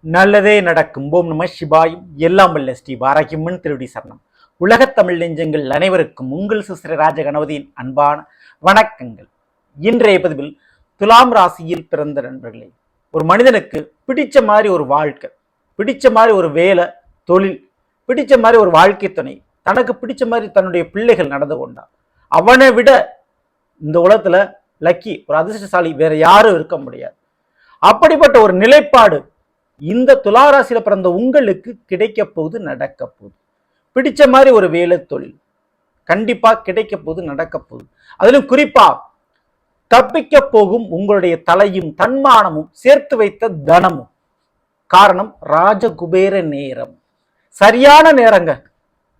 நல்லதே நடக்கும். ஓம் நம சிவாயும். எல்லாம் வல்ல ஸ்ரீ பாராகியம்மன் திருடி சரணம். உலகத் தமிழ் நெஞ்சங்கள் அனைவருக்கும் உங்கள் சிஸ்டர் ராஜ கணபதியின் அன்பான வணக்கங்கள். இன்றைய பதிவில் துலாம் ராசியில் பிறந்த நண்பர்களே, ஒரு மனிதனுக்கு பிடிச்ச மாதிரி ஒரு வாழ்க்கை, பிடிச்ச மாதிரி ஒரு வேலை, தொழில், பிடிச்ச மாதிரி ஒரு வாழ்க்கை துணை, தனக்கு பிடிச்ச மாதிரி தன்னுடைய பிள்ளைகள் நடந்து கொண்டா அவனை விட இந்த உலகத்துல லக்கி, ஒரு அதிர்ஷ்டசாலி வேற யாரும் இருக்க முடியாது. அப்படிப்பட்ட ஒரு நிலைப்பாடு இந்த துளாராசியில பிறந்த உங்களுக்கு கிடைக்க போகுது, நடக்க போகுது. பிடிச்ச மாதிரி ஒரு வேலை, தொழில் கண்டிப்பா கிடைக்க போகுது, நடக்க போகுது. அதிலும் குறிப்பா தப்பிக்க போகும் உங்களுடைய தலையும் தன்மானமும் சேர்த்து வைத்த தனமும். காரணம் ராஜகுபேர நேரம், சரியான நேரங்க.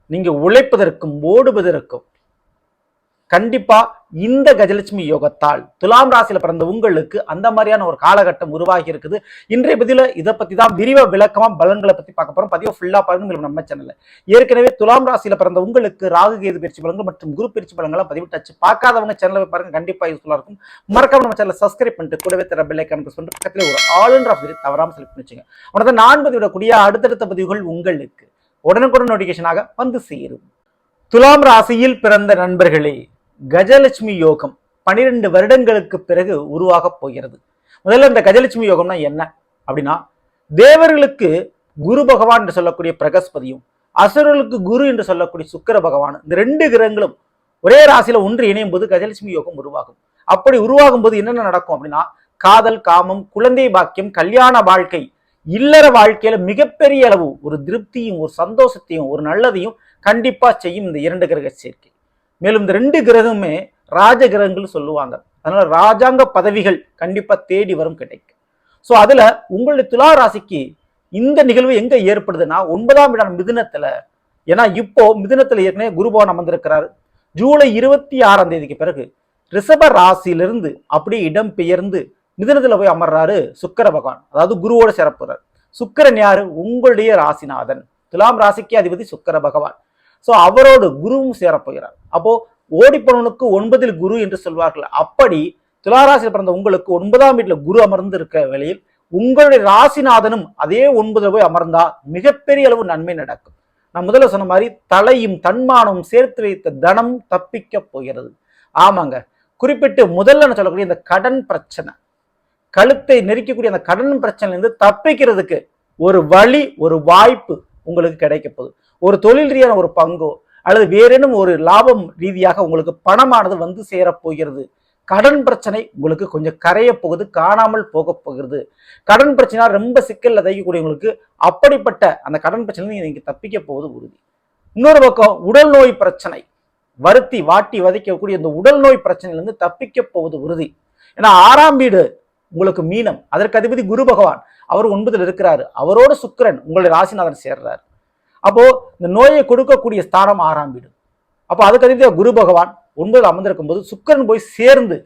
நீங்க உழைப்பதற்கும் ஓடுவதற்கும் கண்டிப்பா இந்த கஜலட்சுமி யோகத்தால் துலாம் ராசியில பிறந்த உங்களுக்கு அந்த மாதிரியான ஒரு காலகட்டம் உருவாகி இருக்குது. இன்றைய பதில இதை பத்தி தான் விரிவா விளக்கமா பலன்களை பத்தி பார்க்க போறோம். பதிவு ஃபுல்லா பாருங்க நம்ம சேனல்ல. ஏற்கனவே துலாம் ராசியில பிறந்த உங்களுக்கு ராகு கேது பயிற்சி பலன்கள் மற்றும் குரு பயிற்சி பலன்களை பதிவிட்டாச்சு. பார்க்காதவங்க சேனலை பாருங்க, கண்டிப்பா யூஸ்ஃபுல்லா இருக்கும். மறக்காம நம்ம சேனலை சப்ஸ்கிரைப் பண்ணிட்டு கூடவே தர பெல் ஐகான் பிரஸ் பண்ணிட்டு பக்கத்துல ஒரு ஆல் என்ற ஆப்ஷனை தவறாம செலக்ட் பண்ணி வச்சுங்க. உடனே நான் பதிவிடக்கூடிய அடுத்தடுத்த பதிவுகள் உங்களுக்கு உடனுக்குடன் நோட்டிபிகேஷனாக வந்து சேரும். துலாம் ராசியில் பிறந்த நண்பர்களே, கஜலட்சுமி யோகம் 12 வருடங்களுக்கு பிறகு உருவாக போகிறது. முதல்ல இந்த கஜலட்சுமி யோகம்னா என்ன அப்படின்னா, தேவர்களுக்கு குரு பகவான் என்று சொல்லக்கூடிய பிரகஸ்பதியும், அசுரர்களுக்கு குரு என்று சொல்லக்கூடிய சுக்கிர பகவான், இந்த 2 கிரகங்களும் ஒரே ராசியில ஒன்று இணையும் போது கஜலட்சுமி யோகம் உருவாகும். அப்படி உருவாகும் போது என்னென்ன நடக்கும் அப்படின்னா, காதல், காமம், குழந்தை பாக்கியம், கல்யாண வாழ்க்கை, இல்லற வாழ்க்கையில மிகப்பெரிய அளவு ஒரு திருப்தியும் ஒரு சந்தோஷத்தையும் ஒரு நல்லதையும் கண்டிப்பா செய்யும் இந்த 2 கிரக சேர்க்கை. மேலும் இந்த 2 கிரகமே ராஜ கிரகங்கள் சொல்லுவாங்க. அதனால ராஜாங்க பதவிகள் கண்டிப்பா தேடி வரும், கிடைக்கும். ஸோ அதுல உங்களுடைய துலா ராசிக்கு இந்த நிகழ்வு எங்க ஏற்படுதுன்னா 9ஆம் இடம் மிதுனத்துல. ஏன்னா இப்போ மிதுனத்துல ஏற்கனவே குருபவன் அமர்ந்திருக்கிறாரு. ஜூலை 26ஆம் தேதிக்கு பிறகு ரிஷப ராசியிலிருந்து அப்படியே இடம் பெயர்ந்து மிதுனத்துல போய் அமர்றாரு சுக்கிர பகவான், அதாவது குருவோட சிறப்புறார். சுக்கிரன் யாரு? உங்களுடைய ராசிநாதன், துலாம் ராசிக்கு அதிபதி சுக்கிர பகவான். ஸோ அவரோடு குருவும் சேரப்போகிறார். அப்போ ஓடிப்பவனுக்கு 9இல் குரு என்று சொல்வார்கள். அப்படி துளாராசியில் பிறந்த உங்களுக்கு 9ஆம் வீட்டுல குரு அமர்ந்து இருக்க வேளையில் உங்களுடைய ராசிநாதனும் அதே 9 போய் அமர்ந்தா மிகப்பெரிய அளவு நன்மை நடக்கும். நான் முதல்ல சொன்ன மாதிரி தலையும் தன்மானமும் சேர்த்து வைத்த தனம் தப்பிக்க போகிறது. ஆமாங்க, குறிப்பிட்டு முதல்ல நான் சொல்லக்கூடிய இந்த கடன் பிரச்சனை, கழுத்தை நெருக்கக்கூடிய அந்த கடன் பிரச்சனையிலிருந்து தப்பிக்கிறதுக்கு ஒரு வழி, ஒரு வாய்ப்பு உங்களுக்கு கிடைக்க போகுது. ஒரு தொழில் ரீதியான ஒரு பங்கோ அல்லது வேறேனும் ஒரு லாபம் ரீதியாக உங்களுக்கு பணமானது வந்து சேரப்போகிறது. கடன் பிரச்சனை உங்களுக்கு கொஞ்சம் கரைய போகுது, காணாமல் போக போகிறது. கடன் பிரச்சனை ரொம்ப சிக்கல்ல தைக்கக்கூடியவங்களுக்கு அப்படிப்பட்ட அந்த கடன் பிரச்சனை நீங்க தப்பிக்க போவது உறுதி. இன்னொரு பக்கம் உடல் நோய் பிரச்சனை, வருத்தி வாட்டி வதைக்கக்கூடிய இந்த உடல் நோய் பிரச்சனையிலிருந்து தப்பிக்க போவது உறுதி. ஏன்னா 6ஆம் வீடு உங்களுக்கு மீனம், அதற்கு அதிபதி குரு பகவான், அவர் 9இல் இருக்கிறாரு. அவரோட சுக்கிரன் உங்களுடைய ராசிநாதன் சேர்றாரு. அப்போ இந்த நோயை கொடுக்கக்கூடிய ஸ்தானம் 6ஆம் வீடு. அப்போ அதுக்கு அதிபதியா குரு பகவான் 9இல் அமர்ந்திருக்கும் போது சுக்கிரன் போய் சேர்ந்து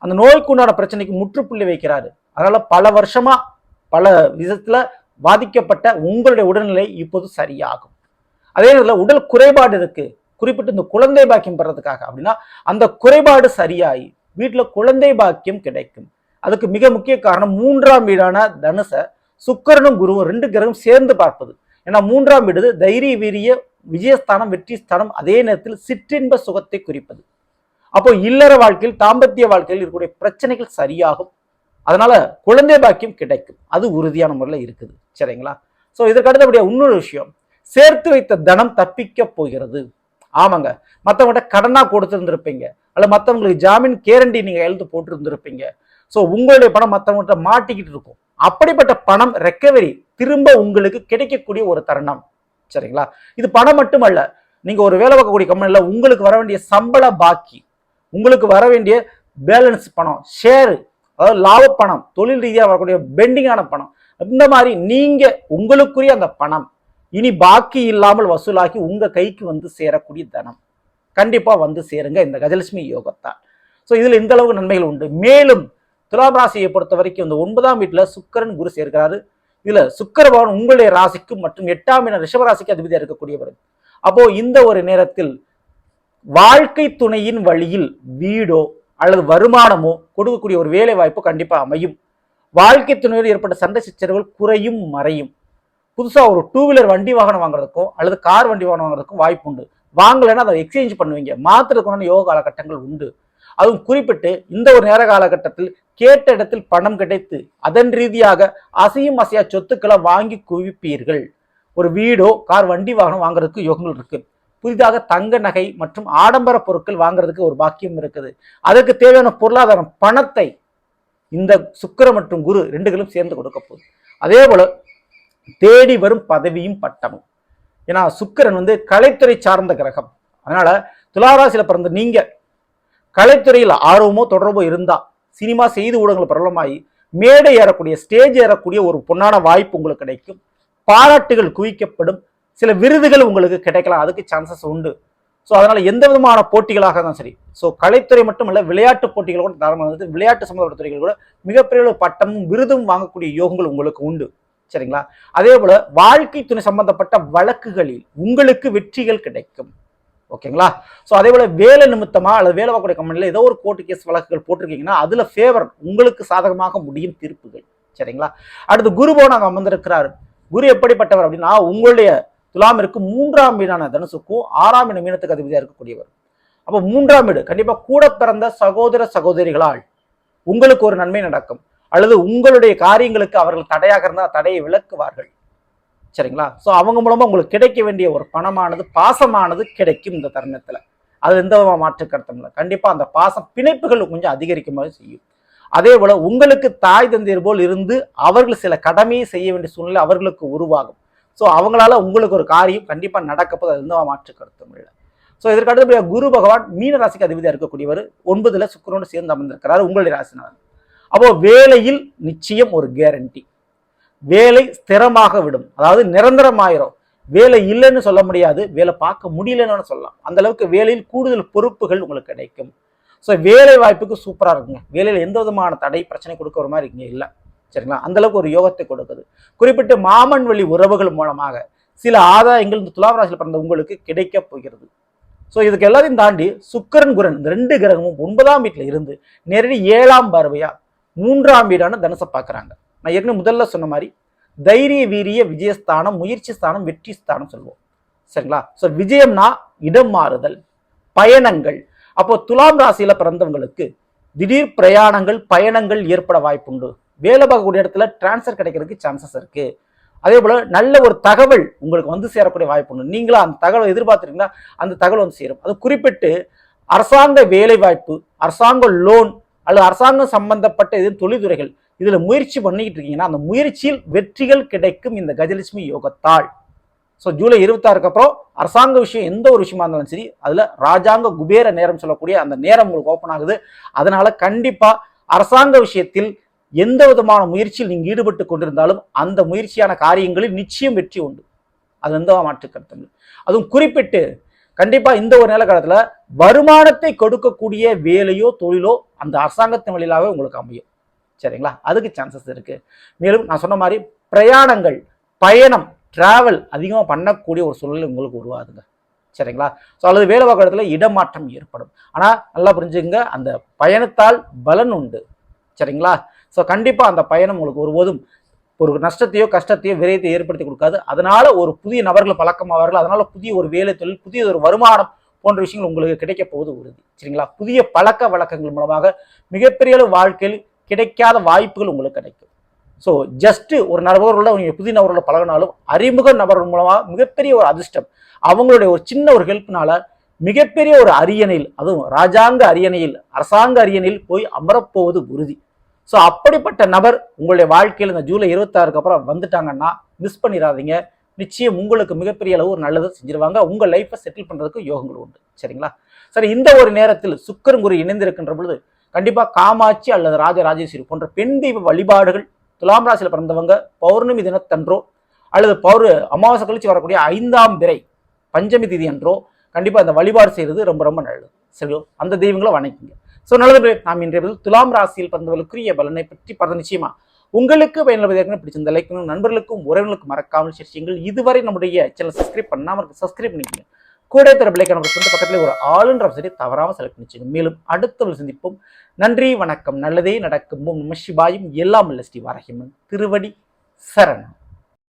அந்த நோய்க்கு உண்டான பிரச்சனைக்கு முற்றுப்புள்ளி வைக்கிறாரு. அதனால பல வருஷமா பல விதத்துல பாதிக்கப்பட்ட உங்களுடைய உடல்நிலை இப்போது சரியாகும். அதே நேரத்தில் உடல் குறைபாடு இருக்கு, குறிப்பிட்டு இந்த குழந்தை பாக்கியம் பெறதுக்காக அப்படின்னா அந்த குறைபாடு சரியாகி வீட்டுல குழந்தை பாக்கியம் கிடைக்கும். அதுக்கு மிக முக்கிய காரணம் 3ஆம் வீடான தனுச சுக்கிரனும் குருவும் 2 கிரகம் சேர்ந்து பார்ப்பது. ஏன்னா 3ஆம் வீடு தைரிய வீரிய விஜயஸ்தானம், வெற்றி ஸ்தானம், அதே நேரத்தில் சிற்றின்ப சுகத்தை குறிப்பது. அப்போ இல்லற வாழ்க்கையில், தாம்பத்திய வாழ்க்கையில் இருக்கக்கூடிய பிரச்சனைகள் சரியாகும். அதனால குழந்தை பாக்கியம் கிடைக்கும், அது உறுதியான முறையில் இருக்குது. சரிங்களா? ஸோ இதற்கு அடுத்தபடியா இன்னொரு விஷயம், சேர்த்து வைத்த தனம் தப்பிக்க போகிறது. ஆமாங்க, மற்றவங்கள்ட்ட கடனா கொடுத்துருந்துருப்பீங்க, அல்ல மற்றவங்களுக்கு ஜாமீன் கேரண்டி நீங்க எழுத்து போட்டு இருந்திருப்பீங்க. ஸோ உங்களுடைய பணம் மற்றவங்கள்ட்ட மாட்டிக்கிட்டு இருக்கும். அப்படிப்பட்ட பணம் ரெக்கவரி திரும்ப உங்களுக்கு கிடைக்கக்கூடிய ஒரு தருணம். சரிங்களா? இது பணம் மட்டுமல்ல, நீங்க ஒரு வேலை பார்க்கக்கூடிய கம்பெனில உங்களுக்கு வர வேண்டிய சம்பள பாக்கி, உங்களுக்கு வர வேண்டிய பேலன்ஸ் பணம், ஷேரு, அதாவது லாப பணம், தொழில் ரீதியாக வரக்கூடிய பெண்டிங்கான பணம், இந்த மாதிரி நீங்க உங்களுக்குரிய அந்த பணம் இனி பாக்கி இல்லாமல் வசூலாகி உங்க கைக்கு வந்து சேரக்கூடிய தனம் கண்டிப்பா வந்து சேருங்க இந்த கஜலட்சுமி யோகத்தால். ஸோ இதுல இந்த அளவுக்கு நன்மைகள் உண்டு. மேலும் துலாம் ராசியை பொறுத்த வரைக்கும் இந்த 9ஆம் வீட்டுல சுக்கிரன் குரு சேர்க்கிறாரு. இதுல சுக்கிர பகவான் உங்களுடைய ராசிக்கு மற்றும் 8ஆம் இடம் ரிஷப ராசிக்கு அதிபதியா இருக்கக்கூடியவர். அப்போ இந்த ஒரு நேரத்தில் வாழ்க்கை துணையின் வழியில் வீடோ அல்லது வருமானமோ கொடுக்கக்கூடிய ஒரு வேலை வாய்ப்பு கண்டிப்பா அமையும். வாழ்க்கை துணையோடு ஏற்பட்ட சண்டை சச்சரவுகள் குறையும் மறையும். புதுசா ஒரு 2 வீலர் வண்டி வாகனம் வாங்குறதுக்கும் அல்லது கார் வண்டி வாகனம் வாங்குறதுக்கும் வாய்ப்பு உண்டு. வாங்கலைன்னா அதை எக்ஸ்சேஞ்ச் பண்ணுவீங்க, மாத்துறதுக்கான யோக காலகட்டங்கள் உண்டு. அதுவும் குறிப்பிட்டு இந்த ஒரு நேர காலகட்டத்தில் கேட்ட இடத்தில் பணம் கிடைத்து அதன் ரீதியாக அசையும் அசையா சொத்துக்களை வாங்கி குவிப்பீர்கள். ஒரு வீடோ கார் வண்டி வாகனம் வாங்குறதுக்கு யோகங்கள் இருக்கு. புதிதாக தங்க நகை மற்றும் ஆடம்பர பொருட்கள் வாங்குறதுக்கு ஒரு பாக்கியம் இருக்குது. அதற்கு தேவையான பொருளாதாரம் பணத்தை இந்த சுக்கிரன் மற்றும் குரு 2களும் சேர்ந்து கொடுக்க போகுது. அதே போல தேடி வரும் பதவியும் பட்டமும். ஏன்னா சுக்கிரன் கலைத்துறை சார்ந்த கிரகம். அதனால துளாராசியில பிறந்த நீங்க கலைத்துறையில் ஆர்வமோ தொடர்போ இருந்தா சினிமா செய்தி ஊடகங்கள் பிரபலமாகி மேடை ஏறக்கூடிய ஸ்டேஜ் ஏறக்கூடிய ஒரு பொன்னான வாய்ப்பு உங்களுக்கு கிடைக்கும். பாராட்டுகள் குவிக்கப்படும். சில விருதுகள் உங்களுக்கு கிடைக்கலாம், அதுக்கு சான்சஸ் உண்டு. ஸோ அதனால எந்த விதமான போட்டிகளாக தான் சரி, ஸோ கலைத்துறை மட்டுமல்ல விளையாட்டு போட்டிகள் கூட தாராளமாக விளையாட்டு சம்பந்தப்பட்ட துறைகள் கூட மிகப்பெரிய பட்டமும் விருதும் வாங்கக்கூடிய யோகங்கள் உங்களுக்கு உண்டு. சரிங்களா? அதே போல வாழ்க்கை துணை சம்பந்தப்பட்ட வழக்குகளில் உங்களுக்கு வெற்றிகள் கிடைக்கும். ஓகேங்களா? ஸோ அதே போல வேலை நிமித்தமா அல்லது வேலை பார்க்கக்கூடிய கம்பெனியில் ஏதோ ஒரு கோர்ட்டு கேஸ் வழக்குகள் போட்டிருக்கீங்கன்னா அதுல ஃபேவர் உங்களுக்கு சாதகமாக முடியும் தீர்ப்புகள். சரிங்களா? அடுத்து குரு பகவான் அமர்ந்திருக்கிறார். குரு எப்படிப்பட்டவர் அப்படின்னா உங்களுடைய துலாமிற்கு 3ஆம் வீடான தனுசுக்கும் 6ஆம் வீடு மீனத்துக்கு அதிபதியா இருக்கக்கூடியவர். அப்போ 3ஆம் வீடு கண்டிப்பா கூட பிறந்த சகோதர சகோதரிகளால் உங்களுக்கு ஒரு நன்மை நடக்கும், அல்லது உங்களுடைய காரியங்களுக்கு அவர்கள் தடையாக இருந்தால் தடையை விளக்குவார்கள். சரிங்களா? ஸோ அவங்க மூலமா உங்களுக்கு கிடைக்க வேண்டிய ஒரு பணமானது பாசமானது கிடைக்கும் இந்த தருணத்துல. அது எந்த மாற்று கருத்தும் இல்லை. கண்டிப்பா அந்த பாசம் பிணைப்புகள் கொஞ்சம் அதிகரிக்குமாறு செய்யும். அதே போல உங்களுக்கு தாய் தந்தையர் போல் இருந்து அவர்கள் சில கடமையை செய்ய வேண்டிய சூழ்நிலை அவர்களுக்கு உருவாகும். ஸோ அவங்களால உங்களுக்கு ஒரு காரியம் கண்டிப்பா நடக்க போது, அது எந்த மாற்று கருத்தும் இல்லை. ஸோ இதற்கு அடுத்தபடியாக குரு பகவான் மீன ராசிக்கு அதிபதியாக இருக்கக்கூடியவர் 9ல சுக்கிரனோடு சேர்ந்து அமர்ந்திருக்கிறார் உங்களுடைய ராசினார். அப்போ வேலையில் நிச்சயம் ஒரு கேரண்டி, வேலை ஸ்திரமாக விடும், அதாவது நிரந்தரமாயிரும். வேலை இல்லைன்னு சொல்ல முடியாது, வேலை பார்க்க முடியலன்னு சொல்லலாம். அந்த அளவுக்கு வேலையில் கூடுதல் பொறுப்புகள் உங்களுக்கு கிடைக்கும். ஸோ வேலை வாய்ப்புக்கு சூப்பரா இருக்குங்க. வேலையில் எந்த விதமான தடை பிரச்சனை கொடுக்க ஒரு மாதிரி இங்க இல்லை. சரிங்களா? அந்த அளவுக்கு ஒரு யோகத்தை கொடுக்குது. குறிப்பிட்டு மாமன் வழி உறவுகள் மூலமாக சில ஆதாயங்கள் இந்த துலாம் ராசியில் பிறந்த உங்களுக்கு கிடைக்க போகிறது. ஸோ இதுக்கு எல்லாத்தையும் தாண்டி சுக்கிரன் குரன் இந்த 2 கிரகமும் 9ஆம் வீட்டில் இருந்து நேரடி 7ஆம் பார்வையா 3ஆம் வீடான தனுசை பார்க்குறாங்க. நான் ஏற்கனவே முதல்ல சொன்ன மாதிரி தைரிய வீரிய விஜயஸ்தானம், முயற்சி ஸ்தானம், வெற்றி ஸ்தானம் சொல்லுவோம். சரிங்களா? ஸோ விஜயம்னா இடம் மாறுதல், பயணங்கள். அப்போ துலாம் ராசியில பிறந்தவங்களுக்கு திடீர் பிரயாணங்கள் பயணங்கள் ஏற்பட வாய்ப்புண்டு. வேலை பார்க்கக்கூடிய இடத்துல டிரான்ஸ்ஃபர் கிடைக்கிறதுக்கு சான்சஸ் இருக்கு. அதே போல நல்ல ஒரு தகவல் உங்களுக்கு சேரக்கூடிய வாய்ப்பு உண்டு. நீங்களும் அந்த தகவலை எதிர்பார்த்துருக்கீங்கன்னா அந்த தகவல் சேரும். அது குறிப்பிட்டு அரசாங்க வேலை வாய்ப்பு, அரசாங்க லோன் அல்லது அரசாங்கம் சம்பந்தப்பட்ட எதுவும் தொழில்துறைகள் இதுல முயற்சி பண்ணிக்கிட்டு இருக்கீங்கன்னா அந்த முயற்சியில் வெற்றிகள் கிடைக்கும் இந்த கஜலட்சுமி யோகத்தால். ஸோ ஜூலை 26க்கு அப்புறம் அரசாங்க விஷயம் எந்த ஒரு விஷயமா இருந்தாலும் சரி அதுல ராஜாங்க குபேர நேரம் சொல்லக்கூடிய அந்த நேரம் உங்களுக்கு ஓப்பன் ஆகுது. அதனால கண்டிப்பா அரசாங்க விஷயத்தில் எந்த விதமான முயற்சியில் நீங்க ஈடுபட்டு கொண்டிருந்தாலும் அந்த முயற்சியான காரியங்களில் நிச்சயம் வெற்றி உண்டு. அது எந்த மாற்று கருத்து. அதுவும் குறிப்பிட்டு கண்டிப்பா இந்த ஒரு நேர காலத்துல வருமானத்தை கொடுக்கக்கூடிய வேலையோ தொழிலோ அந்த அரசாங்கத்தின் வழியிலாவே உங்களுக்கு அமையும். சரிங்களா? அதுக்கு சான்சஸ் இருக்கு. மேலும் நான் சொன்ன மாதிரி பிரயாணங்கள், பயணம், டிராவல் அதிகமாக பண்ணக்கூடிய ஒரு சூழ்நிலை உங்களுக்கு உருவாதுங்க. சரிங்களா? ஸோ அல்லது வேலை பார்க்குற இடத்துல இடமாற்றம் ஏற்படும். ஆனால் நல்லா புரிஞ்சுங்க, அந்த பயணத்தால் பலன் உண்டு. சரிங்களா? ஸோ கண்டிப்பாக அந்த பயணம் உங்களுக்கு ஒருபோதும் ஒரு நஷ்டத்தையோ கஷ்டத்தையோ விரயத்தை ஏற்படுத்தி கொடுக்காது. அதனால ஒரு புதிய நபர்கள் பழக்கமாவார்கள். அதனால புதிய ஒரு வேலை தொழில், புதிய ஒரு வருமானம் போன்ற விஷயங்கள் உங்களுக்கு கிடைக்க போவது உறுதி. சரிங்களா? புதிய பழக்க வழக்கங்கள் மூலமாக மிகப்பெரிய வாழ்க்கையில் கிடைக்காத வாய்ப்புகள் உங்களுக்கு கிடைக்கும். ஸோ ஜஸ்ட் ஒரு நபர்களோட நீங்கள் புதிய நபர்களோட பழகினாலும் அறிமுக நபர்கள் மூலமாக மிகப்பெரிய ஒரு அதிர்ஷ்டம், அவங்களுடைய ஒரு சின்ன ஒரு ஹெல்ப்னால மிகப்பெரிய ஒரு அரியணையில், அதுவும் ராஜாங்க அரியணையில், அரசாங்க அரியணையில் போய் அமரப்போவது உறுதி. ஸோ அப்படிப்பட்ட நபர் உங்களுடைய வாழ்க்கையில் இந்த ஜூலை 26க்கு அப்புறம் வந்துட்டாங்கன்னா மிஸ் பண்ணிடாதீங்க. நிச்சயம் உங்களுக்கு மிகப்பெரிய அளவு ஒரு நல்லதை செஞ்சிருவாங்க. உங்க லைஃப்பை செட்டில் பண்றதுக்கு யோகங்கள் உண்டு. சரிங்களா? சரி, இந்த ஒரு நேரத்தில் சுக்கிரன் குரு இணைந்திருக்கின்ற பொழுது கண்டிப்பா காமாட்சி அல்லது ராஜராஜேஸ்வரி போன்ற பெண் தெய்வ வழிபாடுகள் துலாம் ராசியில் பிறந்தவங்க பௌர்ணமி தினத்தன்றோ அல்லது அமாவாசை கழிச்சு வரக்கூடிய 5ஆம் பிறை பஞ்சமி திதி என்றோ கண்டிப்பா அந்த வழிபாடு செய்யறது ரொம்ப ரொம்ப நல்லது. சரியோ? அந்த தெய்வங்களை வணங்கிங்க. ஸோ நல்லது. நாம் இன்றைய துலாம் ராசியில் பிறந்தவர்களுக்குரிய பலனை பற்றி பார்த்த நிச்சயமா உங்களுக்கு பயனுள்ள பிடிச்சிருந்த லைக் நண்பர்களுக்கும் உறவினர்களுக்கும் மறக்காமல் சேர்ச்சிங்கள். இதுவரை நம்முடைய சேனல் சப்ஸ்கிரைப் பண்ணாமல் சப்ஸ்கிரைப் பண்ணிக்கங்க. கூட பிள்ளைக்கான பக்கத்துல ஒரு ஆளுன்ற வசதி தவறாமல் செலக்ட் பண்ணிச்சுங்க. மேலும் அடுத்த சந்திப்போம். நன்றி, வணக்கம். நல்லதே நடக்கும். நம சிவாயும். எல்லாம் வல்ல ஸ்ரீ வாராகியம்மன் திருவடி சரணம்.